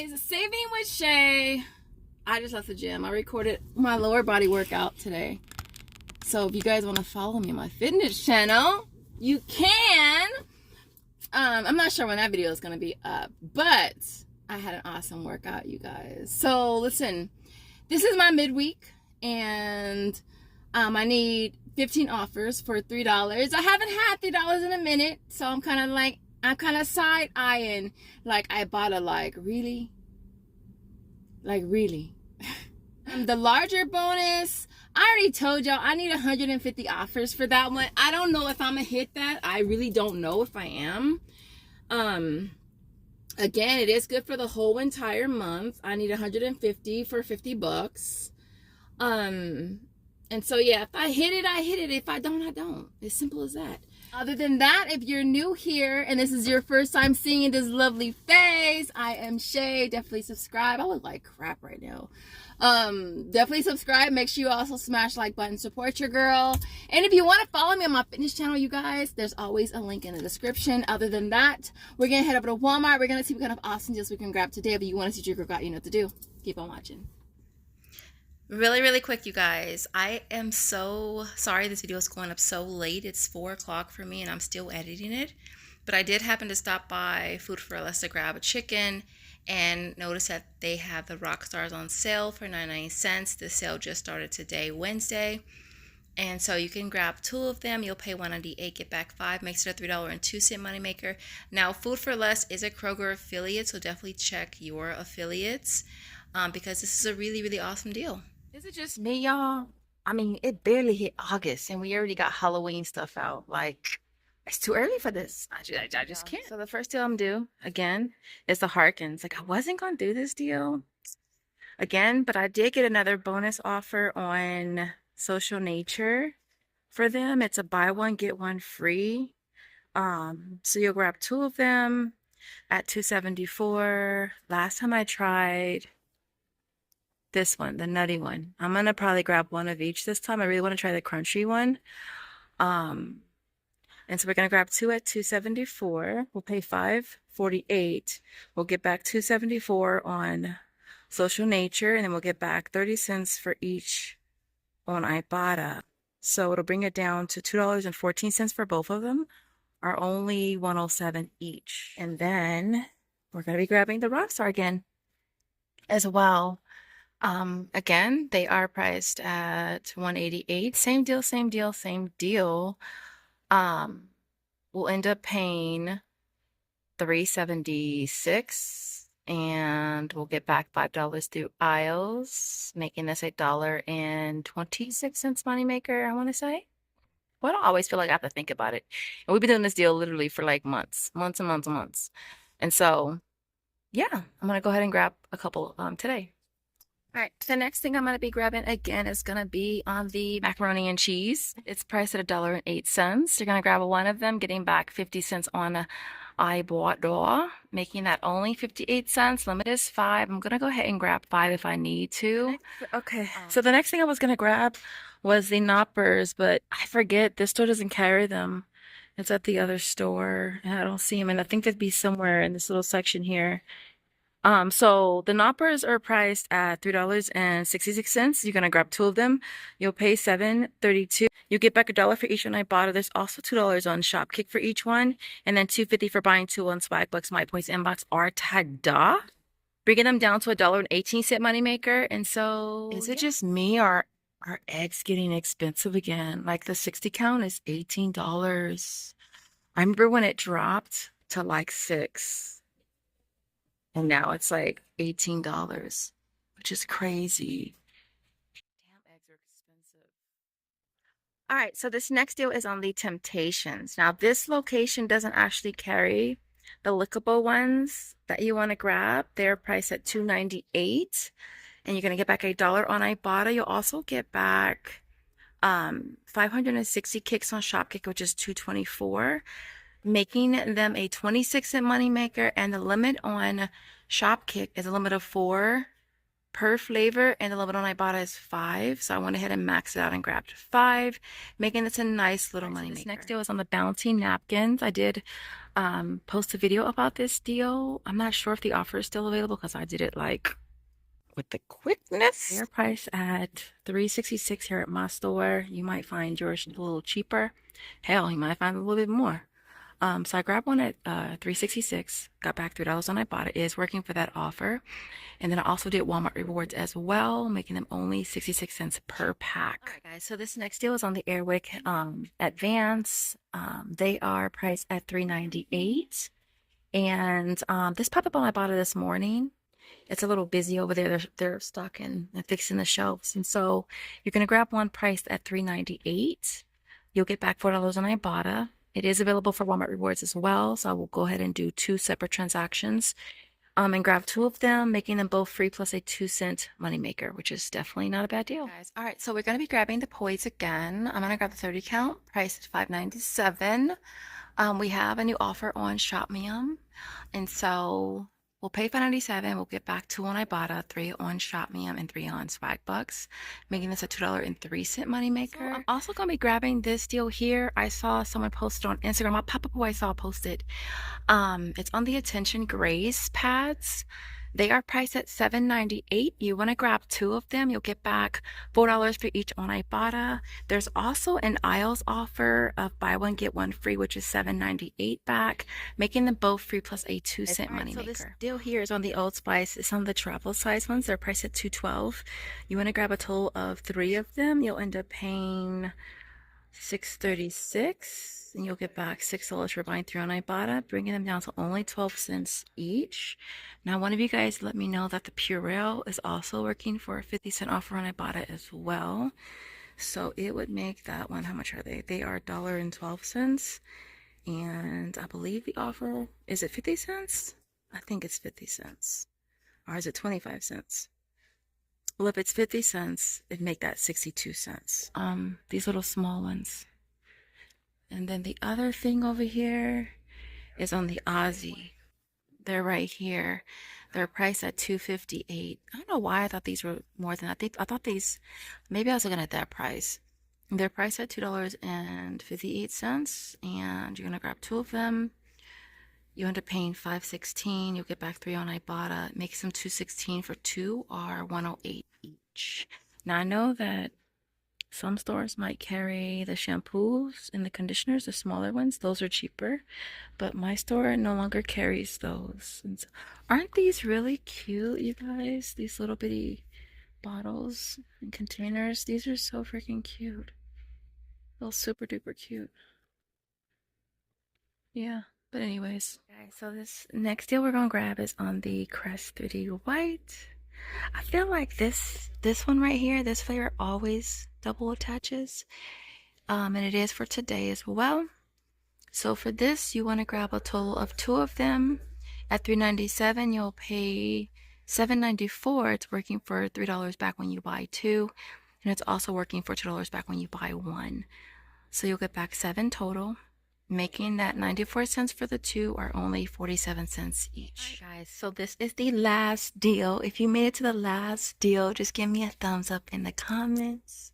guys, Saving with Shay. I just left the gym. I recorded my lower body workout today. So if you guys want to follow me on my fitness channel, you can. I'm not sure when that video is going to be up, but I had an awesome workout, you guys. So listen, this is my midweek, and I need 15 offers for $3. I haven't had $3 in a minute, so I'm kind of side-eyeing, like, Ibotta, like, really? Like, really? The larger bonus, I already told y'all I need 150 offers for that one. I don't know if I'm gonna hit that. I really don't know if I am. Again, it is good for the whole entire month. I need 150 for $50. And so yeah, if I hit it, I hit it. If I don't, I don't. As simple as that. Other than that, if you're new here and this is your first time seeing this lovely face, I am Shay. Definitely subscribe. I look like crap right now. Definitely subscribe. Make sure you also smash like button. Support your girl. And if you want to follow me on my fitness channel, you guys, there's always a link in the description. Other than that, we're gonna head over to Walmart. We're gonna see what kind of awesome deals we can grab today. If you want to see your girl got, you know what to do. Keep on watching. Really quick, you guys, I am so sorry this video is going up so late. It's 4 o'clock for me and I'm still editing it, but I did happen to stop by Food for Less to grab a chicken and notice that they have the Rockstars on sale for 99¢. The sale just started today, Wednesday, and so you can grab 2 of them. You'll pay $1.98, get back 5, makes it a $3.02 moneymaker. Now, Food for Less is a Kroger affiliate, so definitely check your affiliates because this is a really awesome deal. Is it just me, y'all? I mean, it barely hit August and we already got Halloween stuff out. Like, it's too early for this. I just can't. So the first deal I'm due, again, is the Harkins. Like, I wasn't going to do this deal again, but I did get another bonus offer on Social Nature for them. It's a buy one, get one free. So you'll grab 2 of them at $2.74. Last time I tried this one, the nutty one. I'm gonna probably grab 1 of each this time. I really want to try the crunchy one. And so we're gonna grab 2 at $2.74. We'll pay $5.48. We'll get back $2.74 on Social Nature, and then we'll get back 30 cents for each on Ibotta. So it'll bring it down to $2.14 for both of them, are only $1.07 each. And then we're gonna be grabbing the Rockstar again as well. Again, they are priced at $188. Same deal. We'll end up paying $3.76 and we'll get back $5 through aisles, making this $1.26 moneymaker, I want to say. Well, I don't always feel like I have to think about it. And we've been doing this deal literally for like months. And so, yeah, I'm going to go ahead and grab a couple today. All right, the next thing I'm going to be grabbing again is going to be on the macaroni and cheese. It's priced at $1.08. You're going to grab 1 of them, getting back 50 cents on Ibotta, making that only 58 cents. Limit is 5. I'm going to go ahead and grab 5 if I need to. Okay, so the next thing I was going to grab was the Knoppers, but I forget this store doesn't carry them. It's at the other store, and I don't see them, and I think they'd be somewhere in this little section here. So the Knoppers are priced at $3.66. You're gonna grab 2 of them. You'll pay $7.32. You get back $1 for each on Ibotta. There's also $2 on Shopkick for each one, and then $2.50 for buying 2 on Swagbucks, My Points Inbox, or Tada. Bringing them down to $1.18 moneymaker. And so, is it just me, or are eggs getting expensive again? Like, the 60 count is $18. I remember when it dropped to like $6. And now it's like $18, which is crazy. Damn, eggs are expensive. All right, so this next deal is on the Temptations. Now, this location doesn't actually carry the lickable ones that you want to grab. They're priced at $2.98, and you're going to get back $1 on Ibotta. You'll also get back 560 kicks on Shopkick, which is $2.24. Making them a 26-cent moneymaker, and the limit on Shopkick is a limit of 4 per flavor, and the limit on Ibotta is 5. So I went ahead and maxed it out and grabbed 5, making this a nice little money maker. This next deal is on the Bounty napkins. I did post a video about this deal. I'm not sure if the offer is still available because I did it like with the quickness. They're priced at $3.66 here at my store. You might find yours a little cheaper. Hell, you might find a little bit more. So I grabbed one at $3.66, got back $3 on Ibotta. It is working for that offer. And then I also did Walmart rewards as well, making them only 66 cents per pack. All right, guys, so this next deal is on the Airwick Advance. They are priced at $3.98. And this popped up on Ibotta this morning. It's a little busy over there. They're stocking and fixing the shelves. And so you're going to grab one priced at $3.98. You'll get back $4 on Ibotta. It is available for Walmart rewards as well. So I will go ahead and do 2 separate transactions and grab 2 of them, making them both free plus a 2-cent moneymaker, which is definitely not a bad deal. Guys, all right, so we're going to be grabbing the poise again. I'm going to grab the 30 count, priced at $5.97. We have a new offer on ShopMium. And so we'll pay $5.97. We'll get back 2 on Ibotta, 3 on ShopMium, and 3 on Swagbucks, making this a $2.03 moneymaker. So I'm also going to be grabbing this deal here. I saw someone posted on Instagram. I'll pop up who I saw posted. It's on the Attention Grace pads. They are priced at $7.98. You want to grab 2 of them. You'll get back $4 for each on Ibotta. There's also an aisles offer of buy one, get one free, which is $7.98 back, making them both free plus a 2-cent moneymaker. So this deal here is on the Old Spice. It's on the travel size ones. They're priced at $2.12. You want to grab a total of 3 of them. You'll end up paying $6.36. And you'll get back $6 for buying 3 on Ibotta, bringing them down to only 12 cents each. Now, one of you guys let me know that the Purell is also working for a 50-cent offer on Ibotta as well. So it would make that one, how much are they? They are $1.12. And I believe the offer, is it 50 cents? I think it's 50 cents. Or is it 25 cents? Well, if it's 50 cents, it'd make that 62 cents. These little small ones. And then the other thing over here is on the Aussie. They're right here. They're priced at $2.58. I don't know why I thought these were more than that. I thought these, maybe I was looking at that price. They're priced at $2.58, and you're gonna grab 2 of them. You end up paying $5.16. You'll get back 3 on Ibotta. It makes them $2.16 for 2, or $1.08 each. Now I know that some stores might carry the shampoos and the conditioners, the smaller ones. Those are cheaper, but my store no longer carries those. And so, aren't these really cute, you guys? These little bitty bottles and containers. These are so freaking cute. They're super duper cute. Yeah, but anyways. Guys, so this next deal we're gonna grab is on the Crest 3D White. I feel like this one right here, this flavor always double attaches, and it is for today as well. So for this, you want to grab a total of 2 of them at $3.97. You'll pay $7.94. It's working for $3 back when you buy 2, and it's also working for $2 back when you buy 1. So you'll get back 7 total, making that 94 cents for the 2, or only 47 cents each. All right, guys, so this is the last deal. If you made it to the last deal, just give me a thumbs up in the comments.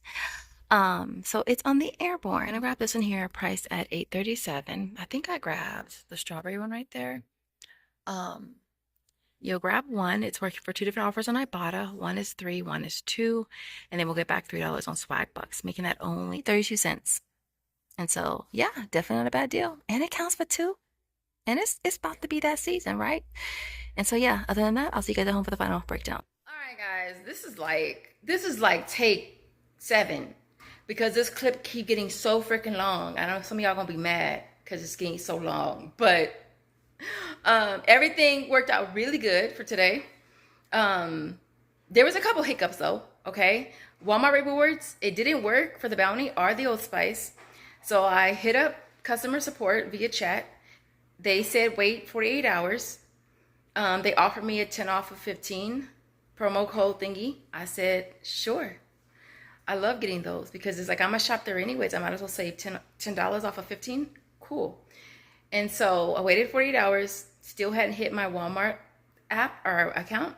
So it's on the Airborne. I'm gonna grab this one here, priced at $8.37. I think I grabbed the strawberry one right there. You'll grab 1. It's working for 2 different offers on Ibotta. 1 is 3, 1 is 2, and then we'll get back $3 on Swagbucks, making that only 32 cents. And so, yeah, definitely not a bad deal. And it counts for 2. And it's about to be that season, right? And so, yeah, other than that, I'll see you guys at home for the final breakdown. All right, guys, this is like take 7, because this clip keep getting so freaking long. I know some of y'all gonna be mad because it's getting so long, but everything worked out really good for today. There was a couple hiccups though, okay? Walmart rewards, it didn't work for the Bounty or the Old Spice. So I hit up customer support via chat. They said wait 48 hours. They offered me a 10 off of 15 promo code thingy. I said, sure. I love getting those because it's like I'm gonna shop there anyways. I might as well save $10 off of 15. Cool. And so I waited 48 hours, still hadn't hit my Walmart app or account.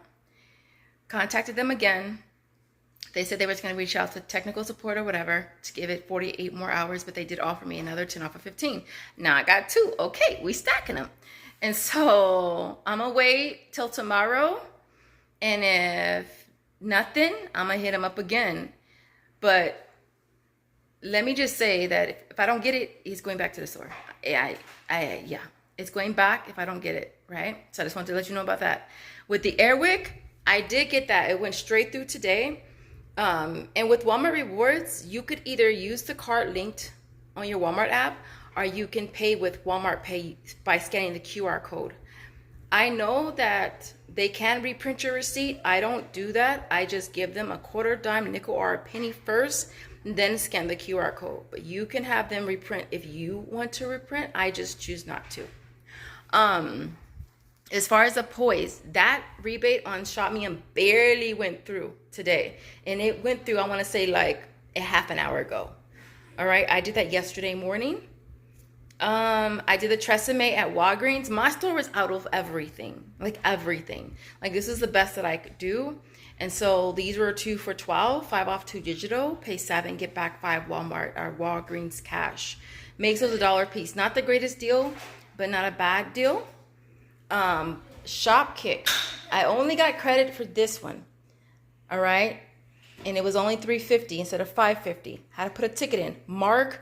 Contacted them again. They said they were going to reach out to technical support or whatever to give it 48 more hours, but they did offer me another 10 off of 15. Now I got 2. Okay, we stacking them. And so I'm going to wait till tomorrow. And if nothing, I'm going to hit them up again. But let me just say that if I don't get it, he's going back to the store. Yeah, it's going back if I don't get it, right? So I just wanted to let you know about that. With the Airwick, I did get that. It went straight through today. And with Walmart Rewards, you could either use the card linked on your Walmart app, or you can pay with Walmart Pay by scanning the QR code. I know that they can reprint your receipt. I don't do that. I just give them a quarter, dime, nickel, or a penny first, and then scan the QR code. But you can have them reprint if you want to reprint. I just choose not to. As far as the poise, that rebate on ShopMe barely went through today. And it went through, I want to say, like a half an hour ago. All right, I did that yesterday morning. I did the Tresemme at Walgreens. My store was out of everything, like everything. Like this is the best that I could do. And so these were 2 for $12, 5 off 2 digital, pay 7, get back 5 Walmart or Walgreens cash. Makes those $1 a piece. Not the greatest deal, but not a bad deal. Shopkick, I only got credit for this one, all right, and it was only $3.50 instead of $5.50. Had to put a ticket in. Mark,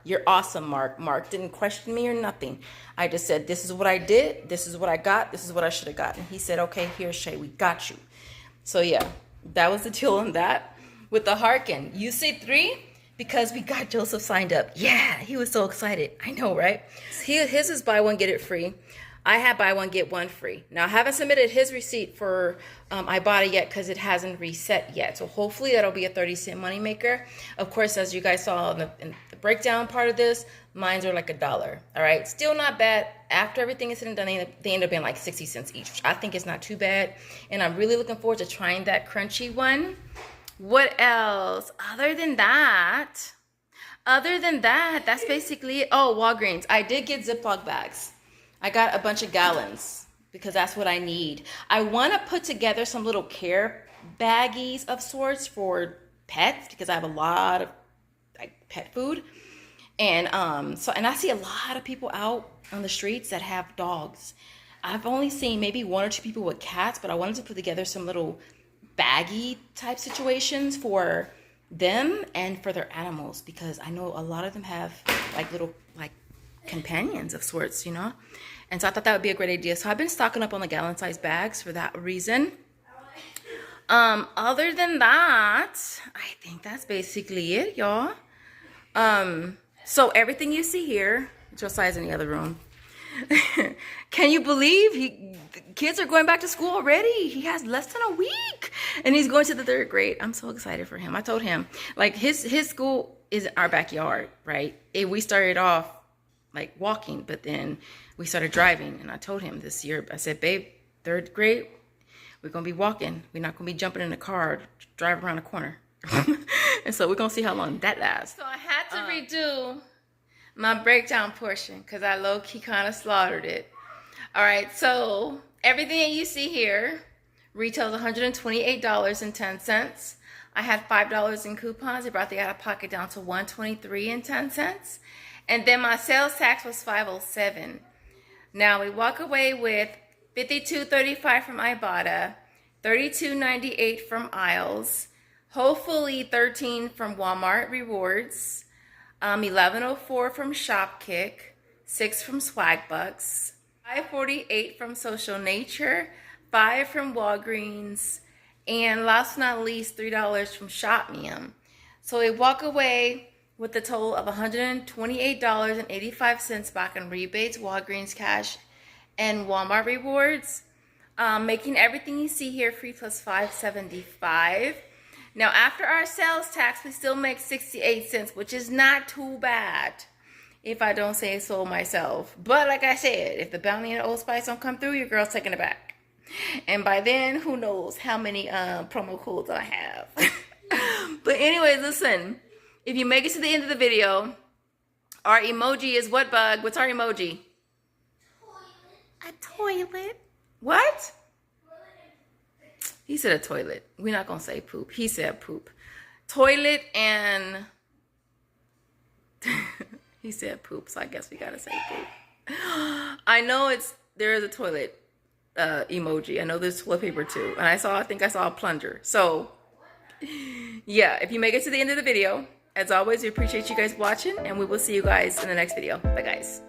you're awesome. Mark didn't question me or nothing. I just said, this is what I did, this is what I got, this is what I should have gotten. He said, okay, here, Shay, we got you. So yeah, that was the deal on that. With the Harken, you say 3 because we got Joseph signed up. Yeah, he was so excited. I know, right? His is buy one get it free. I had buy one, get one free. Now, I haven't submitted his receipt for Ibotta yet because it hasn't reset yet. So hopefully that'll be a 30-cent moneymaker. Of course, as you guys saw in the breakdown part of this, mines are like $1. All right, still not bad. After everything is said and done, they end up being like 60 cents each, which I think is not too bad. And I'm really looking forward to trying that crunchy one. What else? Other than that, that's basically it. Oh, Walgreens. I did get Ziploc bags. I got a bunch of gallons because that's what I need. I want to put together some little care baggies of sorts for pets because I have a lot of like pet food. And and I see a lot of people out on the streets that have dogs. I've only seen maybe 1 or 2 people with cats, but I wanted to put together some little baggy type situations for them and for their animals because I know a lot of them have like little like companions of sorts, you know. And so I thought that would be a great idea. So I've been stocking up on the gallon size bags for that reason. Other than that, I think that's basically it, y'all. So everything you see here, Josiah's in the other room. Can you believe kids are going back to school already? He has less than a week and he's going to the 3rd grade. I'm so excited for him. I told him like his school is in our backyard, right? We started off like walking, but then we started driving. And I told him this year, I said, babe, 3rd grade, we're going to be walking. We're not going to be jumping in a car, drive around a corner. And so we're going to see how long that lasts. So I had to redo my breakdown portion because I low-key kind of slaughtered it. All right, so everything that you see here retails $128.10. I had $5 in coupons. It brought the out-of-pocket down to $123.10. And then my sales tax was $507. Now we walk away with $52.35 from Ibotta, $32.98 from Aisles, hopefully $13 from Walmart Rewards, $11.04 from Shopkick, $6 from Swagbucks, $5.48 from Social Nature, $5 from Walgreens, and last but not least, $3 from ShopMe. So we walk away with a total of $128.85 back in rebates, Walgreens cash, and Walmart Rewards, making everything you see here free plus $5.75. Now, after our sales tax, we still make 68 cents, which is not too bad, if I don't say so myself. But like I said, if the bounty and the Old Spice don't come through, your girl's taking it back. And by then, who knows how many promo codes I have. But anyways, listen. If you make it to the end of the video, our emoji is what, Bug? What's our emoji? Toilet. A toilet. What? He said a toilet. We're not gonna say poop. He said poop. Toilet and he said poop, so I guess we gotta say poop. I know there is a toilet emoji. I know there's toilet paper too. And I think I saw a plunger. So yeah, if you make it to the end of the video, as always, we appreciate you guys watching, and we will see you guys in the next video. Bye guys.